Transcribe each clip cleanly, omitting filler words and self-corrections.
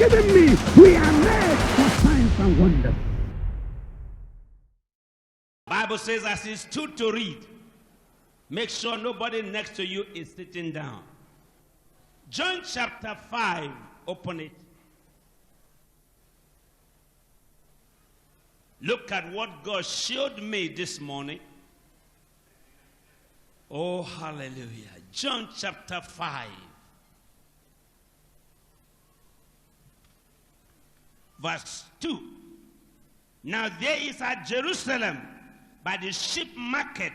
given me, we are made for signs and wonders. Bible says as he stood to read, make sure nobody next to you is sitting down. John chapter 5, open it. Look at what God showed me this morning. Oh, hallelujah. John chapter 5. Verse 2. Now there is at Jerusalem by the sheep market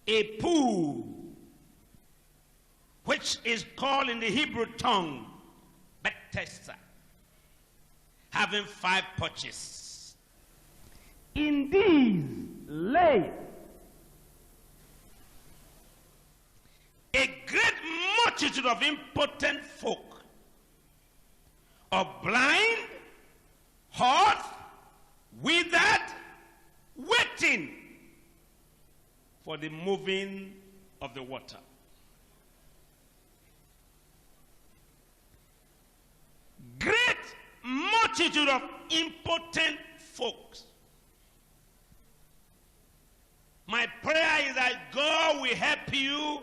a pool, which is called in the Hebrew tongue Bethesda, having 5 porches. In these lay a great multitude of impotent folk, of blind, halt, withered, waiting for the moving of the water. Great multitude of impotent folks. My prayer is that God will help you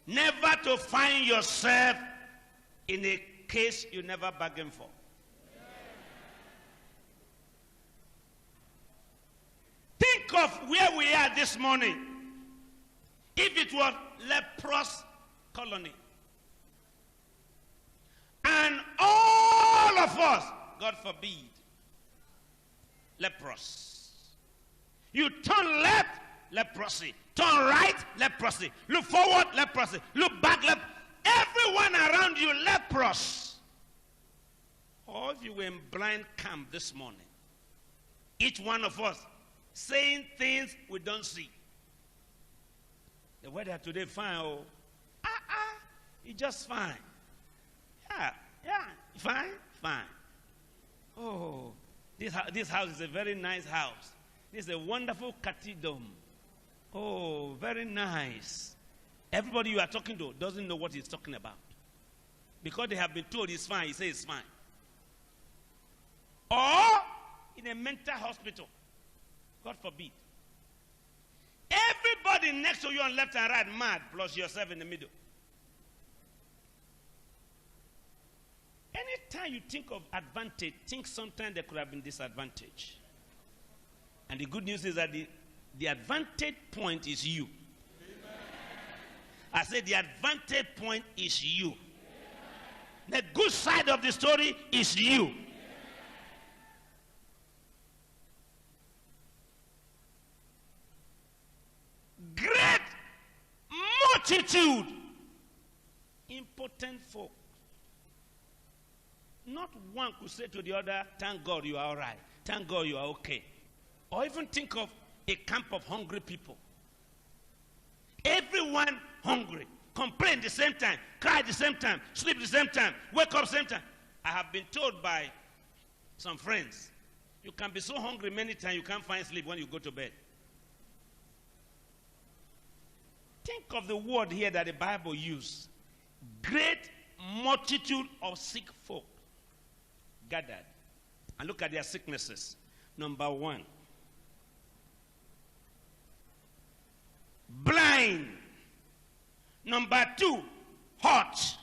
never to find yourself in a case you never bargained for. Think of where we are this morning. If it was leprous colony, and all of us, God forbid, leprous. You turn left, leprosy. Turn right, leprosy. Look forward, leprosy. Look back, everyone around you, leprous. Or if you were in blind camp this morning, each one of us saying things we don't see. The weather today fine, oh. It's just fine. Yeah, fine. Oh, this house is a very nice house. This is a wonderful cathedral. Oh, very nice. Everybody you are talking to doesn't know what he's talking about. Because they have been told it's fine, he says it's fine. Or in a mental hospital. God forbid. Everybody next to you on left and right mad, plus yourself in the middle. Anytime you think of advantage, think sometimes there could have been disadvantage. And the good news is that the advantage point is you. Amen. I said the advantage point is you. Amen. The good side of the story is you. Amen. Great multitude, impotent folk. Not one could say to the other, thank God you are all right. Thank God you are okay. Or even think of a camp of hungry people. Everyone hungry. Complain at the same time. Cry at the same time. Sleep at the same time. Wake up at the same time. I have been told by some friends, you can be so hungry many times you can't find sleep when you go to bed. Think of the word here that the Bible used. Great multitude of sick folk gathered. And look at their sicknesses. Number 1. Blind. Number 2. Hot.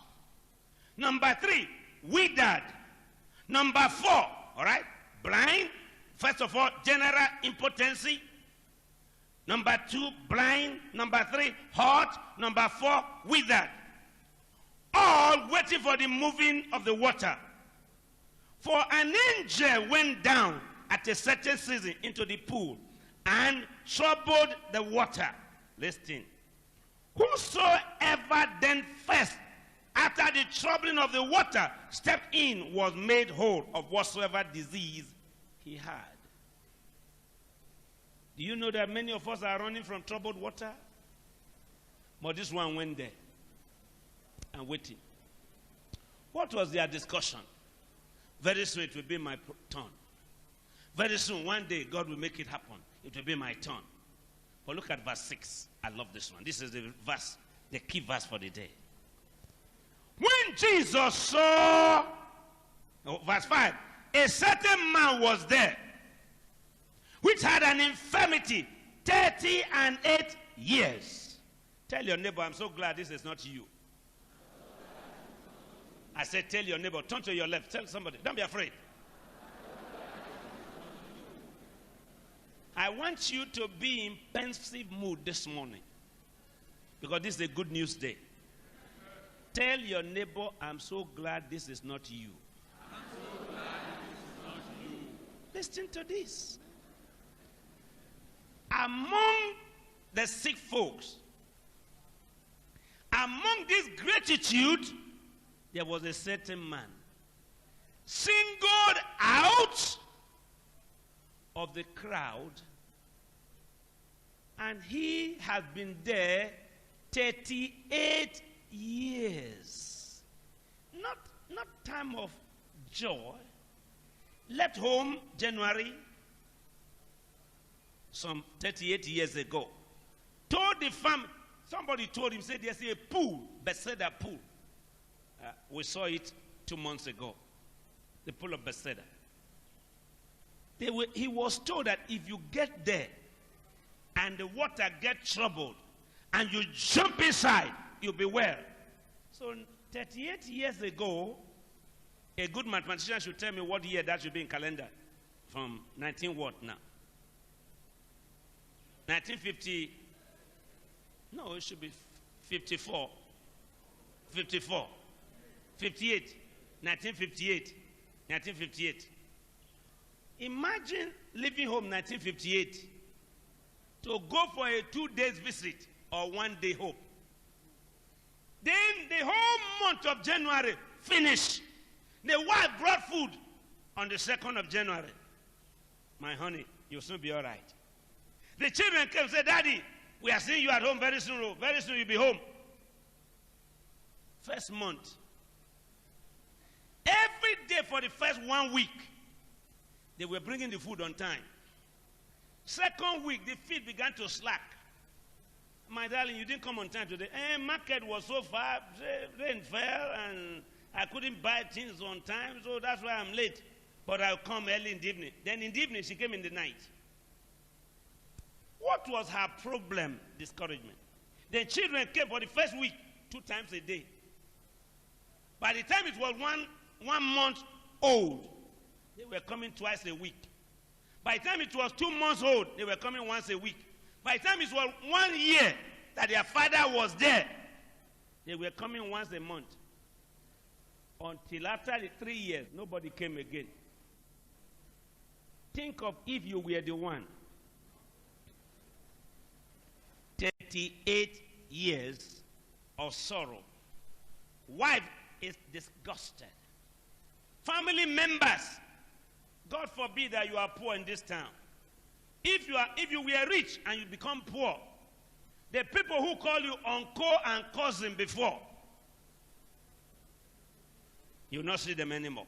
Number 3. Withered. Number 4. All right? Blind. First of all, general impotency. Number 2, blind. Number 3, hot. Number 4, withered. All waiting for the moving of the water. For an angel went down at a certain season into the pool and troubled the water. Listen. Whosoever then first, after the troubling of the water, stepped in was made whole of whatsoever disease he had. Do you know that many of us are running from troubled water? But this one went there and waiting. What was their discussion? Very soon it will be my turn. Very soon, one day, God will make it happen. It will be my turn. But look at verse 6. I love this one. This is the verse, the key verse for the day. When Jesus saw Verse 5. A certain man was there, which had an infirmity 38 years. Tell your neighbor, I'm so glad this is not you. I said, tell your neighbor, turn to your left. Tell somebody, don't be afraid. I want you to be in pensive mood this morning, because this is a good news day. Tell your neighbor, I'm so glad this is not you. I'm so glad this is not you. Listen to this. Among the sick folks, among this gratitude, there was a certain man singled out of the crowd, and he had been there 38 years. Not time of joy. Left home January, some 38 years ago. Told the family, somebody told him, said there's a pool, Bethesda pool. We saw it 2 months ago, the pool of Bethesda. He was told that if you get there and the water gets troubled and you jump inside, you'll be well. So 38 years ago, a good mathematician should tell me what year that should be in calendar. From 19 what now? 1950. No, it should be 54. 54. 58. 1958. 1958. Imagine leaving home 1958 to go for a 2 days visit or 1 day home. Then the whole month of January finished. The wife brought food on the 2nd of January. My honey, you'll soon be all right. The children came and said, Daddy, we are seeing you at home very soon. Very soon you'll be home. First month. Every day for the first 1 week, they were bringing the food on time. Second week, the feed began to slack. My darling, you didn't come on time today. Market was so far, rain fell, and I couldn't buy things on time, so that's why I'm late. But I'll come early in the evening. Then in the evening, she came in the night. What was her problem? Discouragement. The children came for the first week 2 times a day. By the time it was one month old, they were coming twice a week. By the time it was 2 months old, they were coming once a week. By the time it was 1 year that their father was there, they were coming once a month. Until after the 3 years, nobody came again. Think of if you were the one. 38 years of sorrow. Wife is disgusted. Family members, God forbid that you are poor in this town. If you were rich and you become poor, the people who call you uncle and cousin before, you will not see them anymore.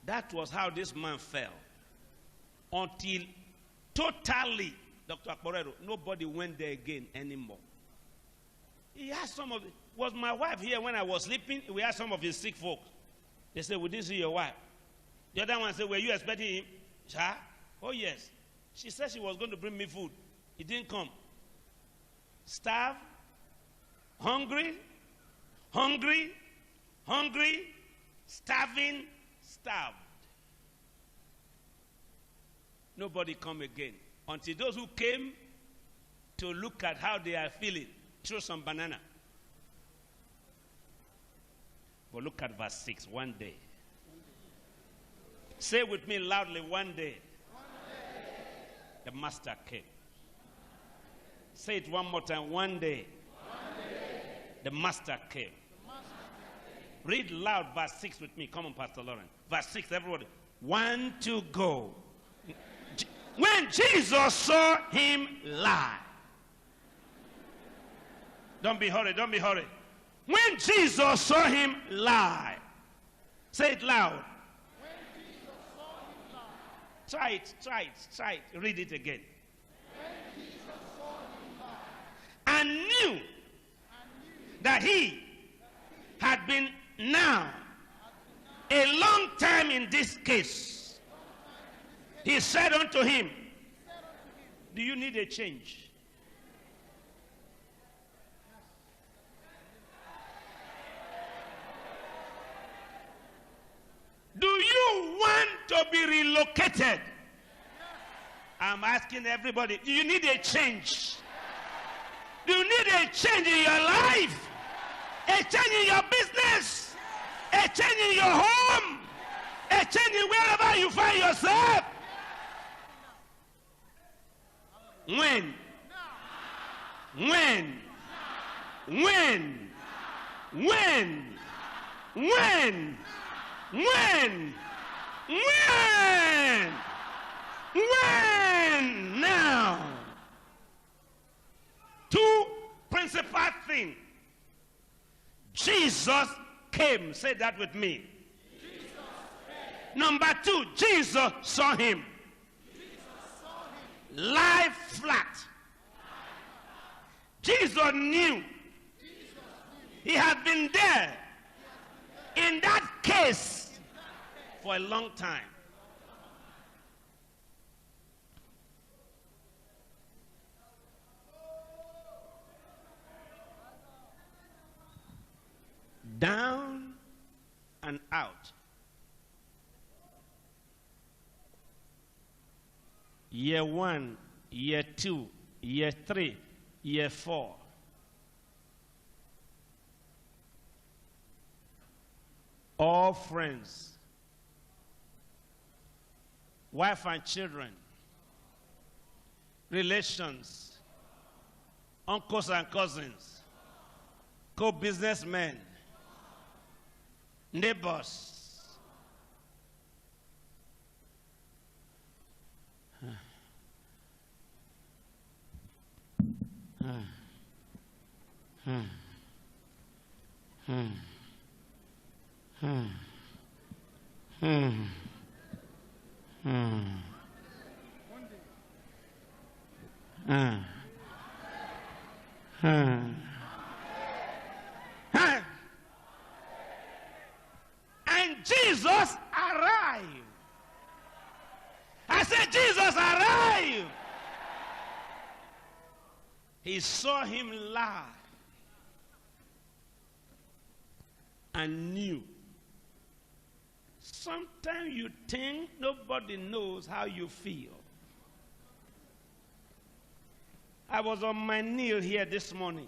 That was how this man fell. Until totally, Dr. Akporero, nobody went there again anymore. He asked some of, was my wife here when I was sleeping? We asked some of his sick folks. They said, we didn't see your wife. The other one said, were you expecting him? Sir? Oh, yes. She said she was going to bring me food. He didn't come. Starved, hungry, starving, starved. Nobody come again. Until those who came to look at how they are feeling, throw some banana. But look at verse 6, one day. Say with me loudly, one day. The master came. Say it one more time, one day. The master came. Read loud verse 6 with me. Come on, Pastor Lauren. Verse 6, everybody. 1, 2, go. When Jesus saw him lie. Don't be hurried, don't be hurried. When Jesus saw him lie. Say it loud. When Jesus saw him lie. Try it. Read it again. When Jesus saw him lie. And knew that he had been now a long time in this case. He said unto him, do you need a change? Do you want to be relocated? I'm asking everybody, do you need a change? Do you need a change in your life? A change in your business? A change in your home? A change in wherever you find yourself? When? When? When? When? When? When? When? When? Now. Two principal things. Jesus came. Say that with me. Number two, Jesus saw him. Lie flat. Jesus knew. He had been there in that case for a long time. Down and out. Year 1, year 2, year 3, year 4. All friends, wife and children, relations, uncles and cousins, co-businessmen, neighbors. And Jesus arrived. I said, Jesus arrived. He saw him lie and knew. Sometimes you think nobody knows how you feel. I was on my knee here this morning,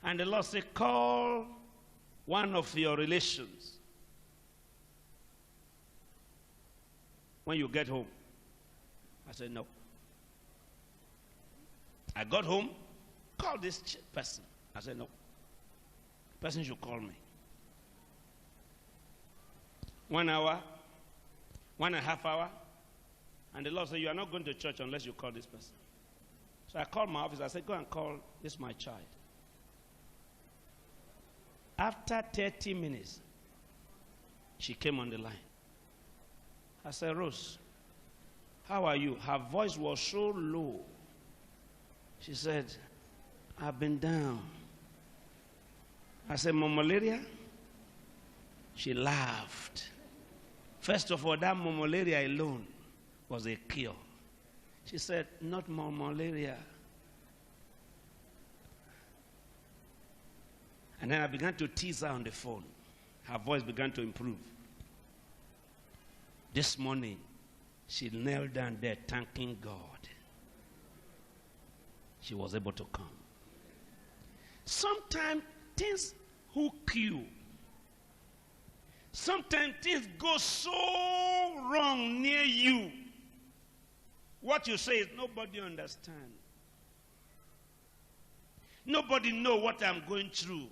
and the Lord said, call one of your relations when you get home. I said, no. I got home, call this person. I said, no. The person should call me. 1 hour, 1.5 hours, and the Lord said, you are not going to church unless you call this person. So I called my office. I said, go and call this my child. After 30 minutes, she came on the line. I said, Rose, how are you? Her voice was so low. She said, I've been down. I said, more malaria? She laughed. First of all, that more malaria alone was a cure. She said, not more malaria. And then I began to tease her on the phone. Her voice began to improve. This morning, she knelt down there thanking God. She was able to come. Sometimes things hook you. Sometimes things go so wrong near you. What you say is nobody understands. Nobody knows what I'm going through.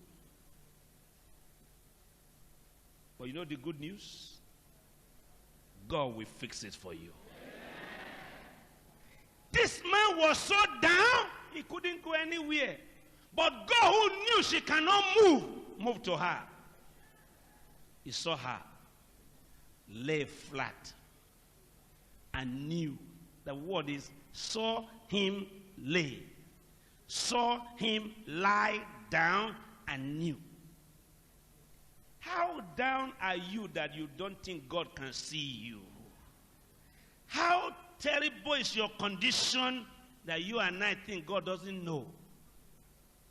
But you know the good news? God will fix it for you. This man was so down, he couldn't go anywhere. But God, who knew she cannot move, moved to her. He saw her lay flat and knew. The word is, saw him lay. Saw him lie down and knew. How down are you that you don't think God can see you? How terrible is your condition that you and I think God doesn't know?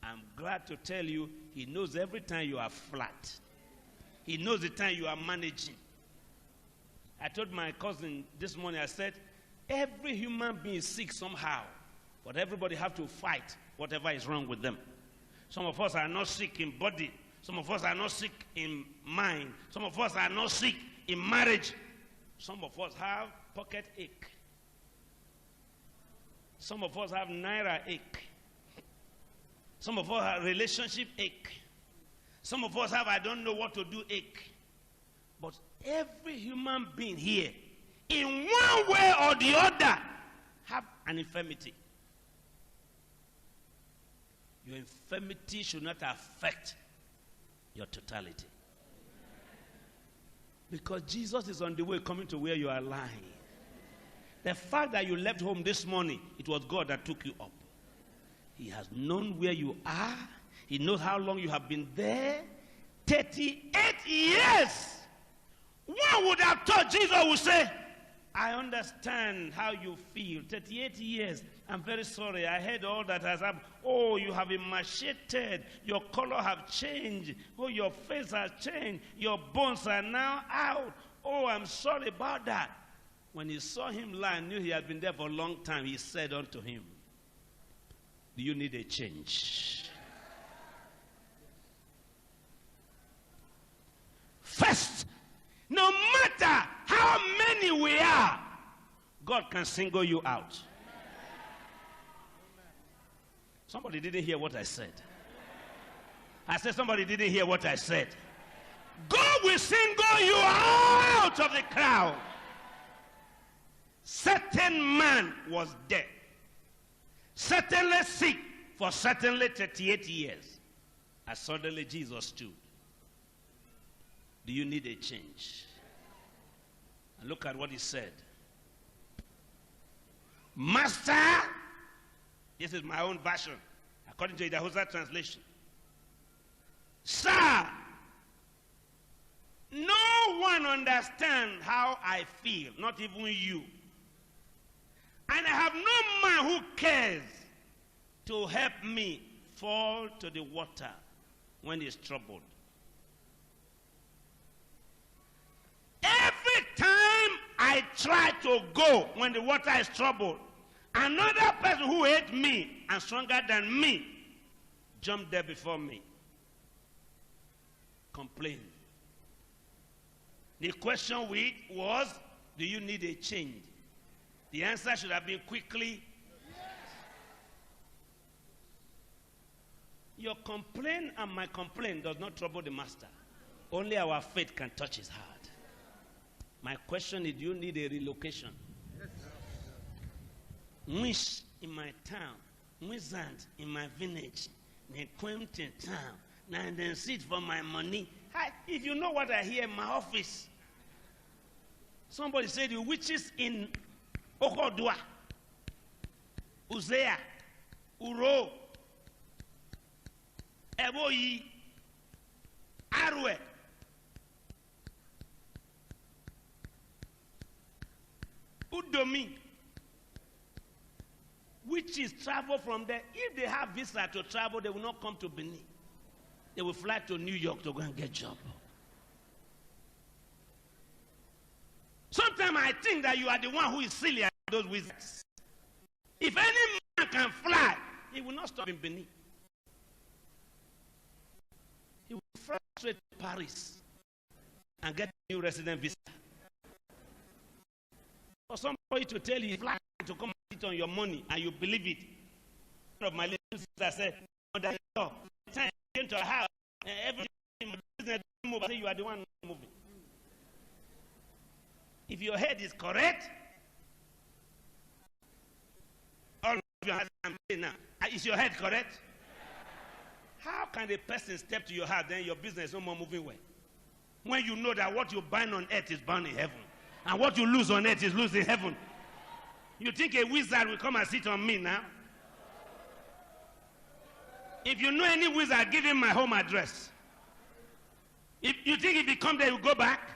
I'm glad to tell you, he knows every time you are flat. He knows the time you are managing. I told my cousin this morning, I said, every human being is sick somehow, but everybody have to fight whatever is wrong with them. Some of us are not sick in body. Some of us are not sick in mind. Some of us are not sick in marriage. Some of us have pocket ache. Some of us have naira ache. Some of us have relationship ache. Some of us have I don't know what to do ache. But every human being here, in one way or the other, have an infirmity. Your infirmity should not affect your totality. Because Jesus is on the way coming to where you are lying. The fact that you left home this morning, it was God that took you up. He has known where you are. He knows how long you have been there. 38 years. One would have thought Jesus would say, I understand how you feel. 38 years. I'm very sorry. I heard all that has happened. Oh, you have emaciated. Your color have changed. Oh, your face has changed. Your bones are now out. Oh, I'm sorry about that. When he saw him lie and knew he had been there for a long time, he said unto him, do you need a change? First, no matter how many we are, God can single you out. Somebody didn't hear what I said. I said somebody didn't hear what I said. God will single you out of the crowd. Certain man was dead, certainly sick for certainly 38 years. And suddenly Jesus stood. Do you need a change? And look at what he said. Master, this is my own version, according to Idahosa translation. Sir, no one understands how I feel, not even you. And I have no man who cares to help me fall to the water when he's troubled. Every time I try to go when the water is troubled, another person who hates me and stronger than me jumped there before me. Complain. The question was, do you need a change? The answer should have been quickly, yes. Your complaint and my complaint does not trouble the master. Only our faith can touch his heart. My question is, do you need a relocation? Wish in my town, wizard in my village, in Quentin town, now and then sit for my money. If you know what I hear in my office, somebody said the witches in Okodua, Uzea, Uro, Eboyi, Arwe, Udomi, witches travel from there. If they have visa to travel, they will not come to Benin. They will fly to New York to go and get a job. Sometimes I think that you are the one who is silly at those wizards. If any man can fly, he will not stop in Benin. He will fly straight to Paris and get a new resident visa. For somebody to tell you, fly to come and sit on your money, and you believe it. One of my little sisters said, Mother-in-law, time I came to her house, and everything in my business move, I say, you are the one moving. If your head is correct, all of your hands I'm saying now, is your head correct? How can a person step to your heart, then your business is no more moving well? When you know that what you bind on earth is bound in heaven, and what you lose on earth is loose in heaven. You think a wizard will come and sit on me now? If you know any wizard, give him my home address. If you think if he come there, he will go back?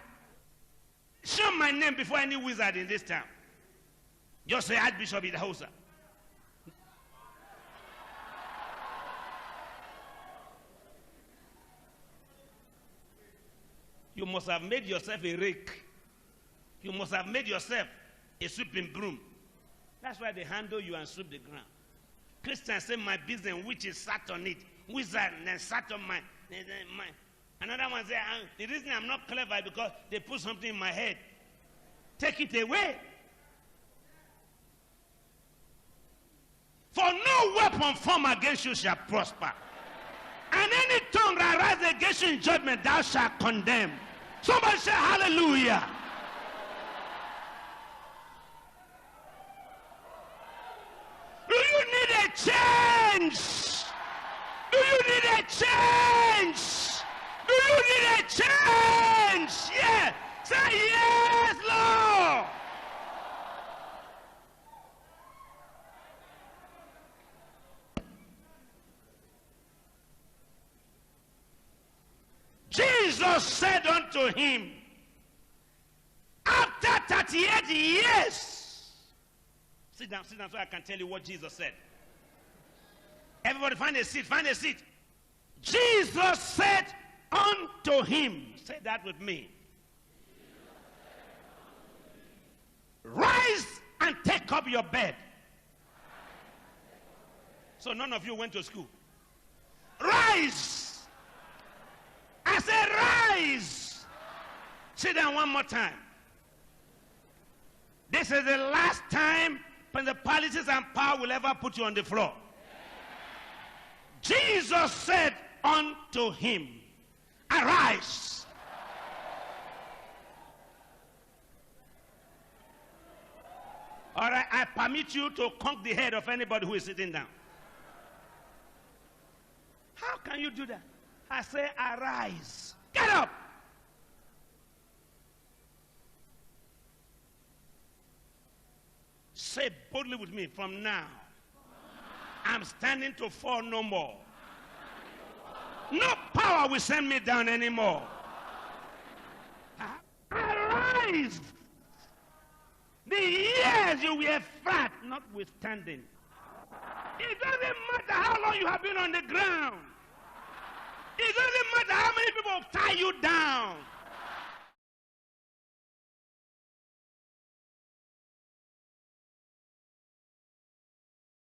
Show my name before any wizard in this town. Just say Archbishop Idahosa. You must have made yourself a rake. You must have made yourself a sweeping broom. That's why they handle you and sweep the ground. Christians say my business, which is sat on it. Wizard and then sat on mine. Another one say, the reason I'm not clever is because they put something in my head. Take it away. For no weapon formed against you shall prosper. And any tongue that rises against you in judgment, thou shalt condemn. Somebody say hallelujah. Do you need a change? Do you need a change? Do you need a change? Yeah. Say yes, Lord. Jesus said unto him, after 38 years, sit down so I can tell you what Jesus said. Everybody find a seat, find a seat. Jesus said unto him, say that with me, rise and take up your bed. So none of you went to school. Rise. I said rise. Sit down one more time. This is the last time principalities and power will ever put you on the floor. Jesus said unto him, arise. All right, I permit you to conk the head of anybody who is sitting down. How can you do that? I say, arise. Get up. Say boldly with me, from now, I'm standing to fall no more. No power will send me down anymore. Arise. The years you were fat, notwithstanding. It doesn't matter how long you have been on the ground. It doesn't matter how many people tie you down.